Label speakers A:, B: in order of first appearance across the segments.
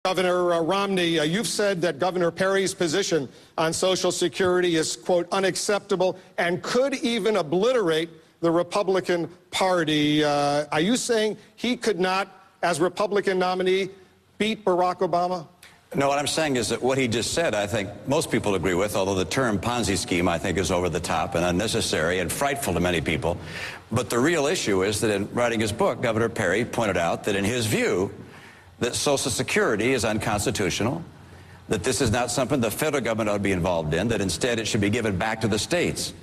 A: Governor Romney, you've said that Governor Perry's position on Social Security is, quote, unacceptable and could even obliterate the Republican Party. Are you saying he could not, as Republican nominee, beat Barack Obama?
B: No, what I'm saying is that what he just said, I think most people agree with, although the term Ponzi scheme, I think, is over the top and unnecessary and frightful to many people. But the real issue is that in writing his book, Governor Perry pointed out that in his view, that Social Security is unconstitutional, that this is not something the federal government ought to be involved in, that instead it should be given back to the states.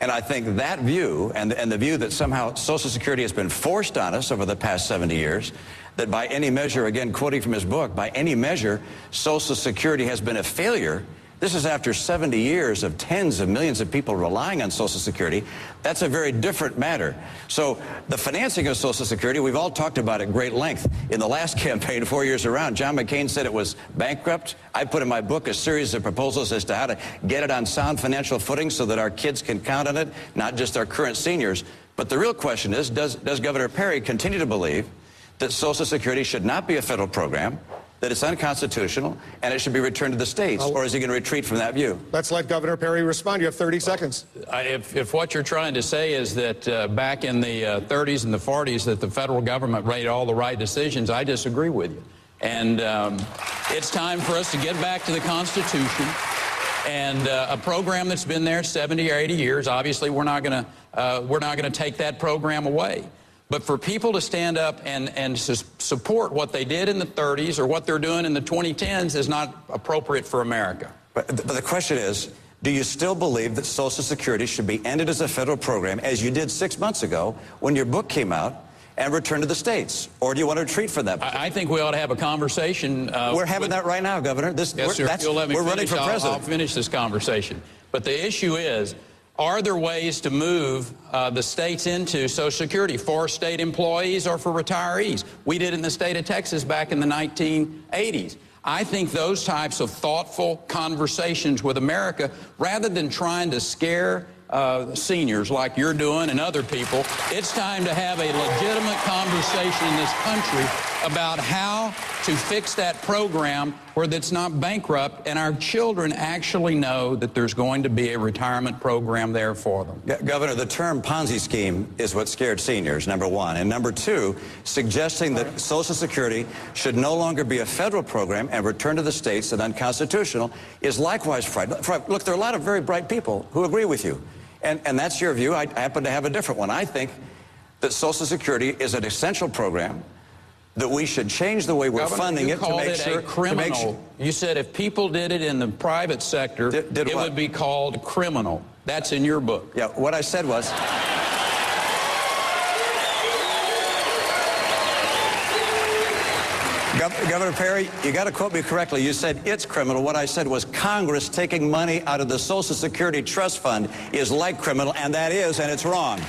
B: And I think that view, and the view that somehow Social Security has been forced on us over the past 70 years, that by any measure, again, quoting from his book, by any measure, Social Security has been a failure. This is after 70 years of tens of millions of people relying on Social Security. That's a very different matter. So the financing of Social Security, we've all talked about at great length. In the last campaign, 4 years around, John McCain said it was bankrupt. I put in my book a series of proposals as to how to get it on sound financial footing so that our kids can count on it, not just our current seniors. But the real question is, does Governor Perry continue to believe that Social Security should not be a federal program, that it's unconstitutional, and it should be returned to the states, or is he going to retreat from that view?
A: Let's let Governor Perry respond. You have 30 seconds.
C: If what you're trying to say is that back in the 30s and the 40s that the federal government made all the right decisions, I disagree with you. And it's time for us to get back to the Constitution and a program that's been there 70 or 80 years. Obviously, we're not going to take that program away. But for people to stand up and support what they did in the 30s or what they're doing in the 2010s is not appropriate for America.
B: But the question is, do you still believe that Social Security should be ended as a federal program, as you did 6 months ago when your book came out, and returned to the states? Or do you want to retreat from that?
C: I think we ought to have a conversation.
B: We're having that right now, Governor.
C: Yes, sir. If you'll let me
B: we're
C: finish,
B: running for president.
C: I'll finish this conversation. But the issue is, are there ways to move the states into Social Security for state employees or for retirees? We did it in the state of Texas back in the 1980s. I think those types of thoughtful conversations with America, rather than trying to scare seniors like you're doing and other people, it's time to have a legitimate conversation in this country about how to fix that program where that's not bankrupt and our children actually know that there's going to be a retirement program there for them.
B: Governor, the term Ponzi scheme is what scared seniors, number one. And number two, suggesting that Social Security should no longer be a federal program and return to the states and unconstitutional is likewise frightening. Look, there are a lot of very bright people who agree with you. And that's your view. I happen to have a different one. I think that Social Security is an essential program, that we should change the way we're funding it to make sure.
C: Criminal. You said if people did it in the private sector, it would be called criminal. That's in your book.
B: Yeah, what I said was. Governor Perry, you got to quote me correctly. You said it's criminal. What I said was Congress taking money out of the Social Security Trust Fund is like criminal, and that is, and it's wrong.